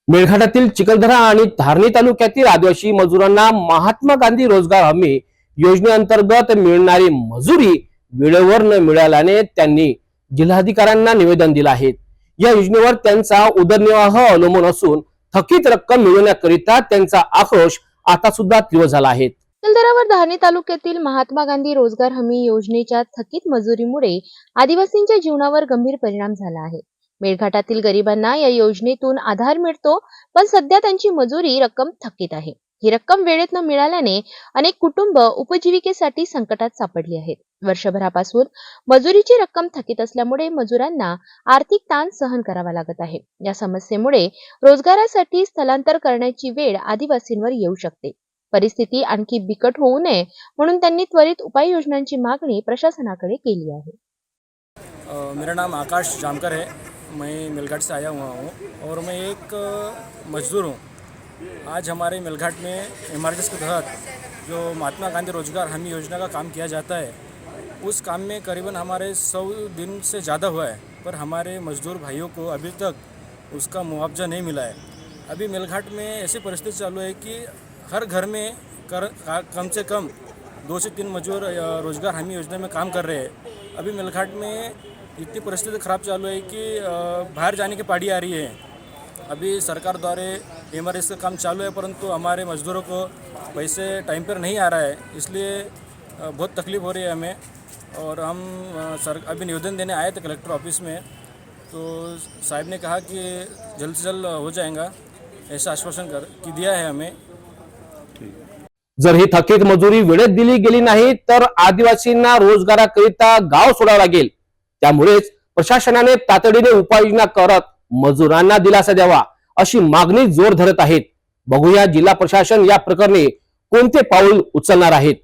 मेळघाटातील चिखलदरा आणि धारणी तालुक्यातील आदिवासी मजुरांना महात्मा गांधी रोजगार हमी योजनेअंतर्गत मिळणारी मजुरी वेळेवर न मिळाल्याने त्यांनी जिल्हाधिकाऱ्यांना निवेदन दिलं आहे। या योजनेवर त्यांचा उदरनिर्वाह अवलंबून असून थकीत रक्कम मिळवण्याकरिता त्यांचा आक्रोश आता सुद्धा तीव्र झाला आहे। चिखलदरा व धारणी तालुक्यातील महात्मा गांधी रोजगार हमी योजनेच्या थकीत मजुरीमुळे आदिवासींच्या जीवनावर गंभीर परिणाम झाला आहे। मेळघाटातील गरिबांना या योजनेतून आधार मिळतो, पण सध्या त्यांची मजुरी रक्कम थकीत आहे। ही रक्कम वेळेत न मिळाल्याने अनेक कुटुंब उपजीविकेसाठी संकटात सापडली आहेत। वर्षभरापासून मजुरीची रक्कम थकीत असल्यामुळे मजुरांना आर्थिक ताण सहन करावा लागत आहे। या समस्येमुळे रोजगारासाठी स्थलांतर करण्याची वेळ आदिवासींवर येऊ शकते। परिस्थिती आणखी बिकट होऊ नये म्हणून त्यांनी त्वरित उपाययोजनांची मागणी प्रशासनाकडे केली आहे। मेरा नाम आकाश जामकर है। मैं मेलघाट से आया हुआ हूँ और मैं एक मजदूर हूँ। आज हमारे मेलघाट में एमआरजीएस के तहत जो महात्मा गांधी रोजगार हमी योजना का काम किया जाता है, उस काम में करीबन हमारे 100 दिन से ज़्यादा हुआ है, पर हमारे मजदूर भाइयों को अभी तक उसका मुआवजा नहीं मिला है। अभी मेलघाट में ऐसी परिस्थिति चालू है कि हर घर में कम से कम 2 से 3 मजदूर रोजगार हमी योजना में काम कर रहे हैं। अभी मेलघाट में इतनी परिस्थिति ख़राब चालू है कि बाहर जाने की पाड़ी आ रही है। अभी सरकार द्वारा एमआरजीएस का काम चालू है, परंतु हमारे मजदूरों को पैसे टाइम पर नहीं आ रहा है, इसलिए बहुत तकलीफ़ हो रही है हमें। और हम अभी निवेदन देने आए थे कलेक्टर ऑफिस में, तो साहब ने कहा कि जल्द से जल्द हो जाएगा, ऐसा आश्वासन दिया है हमें। जर ही थकीत मजुरी वेळेत दिली गेली नाही तर आदिवासींना रोजगाराकरिता गाव सोडावं लागेल। त्यामुळेच प्रशासनाने तातडीने उपाययोजना करत मजुरांना दिलासा द्यावा अशी मागणी जोर धरत आहेत। बघूया जिल्हा प्रशासन या प्रकरणी कोणते पाऊल उचलणार आहेत।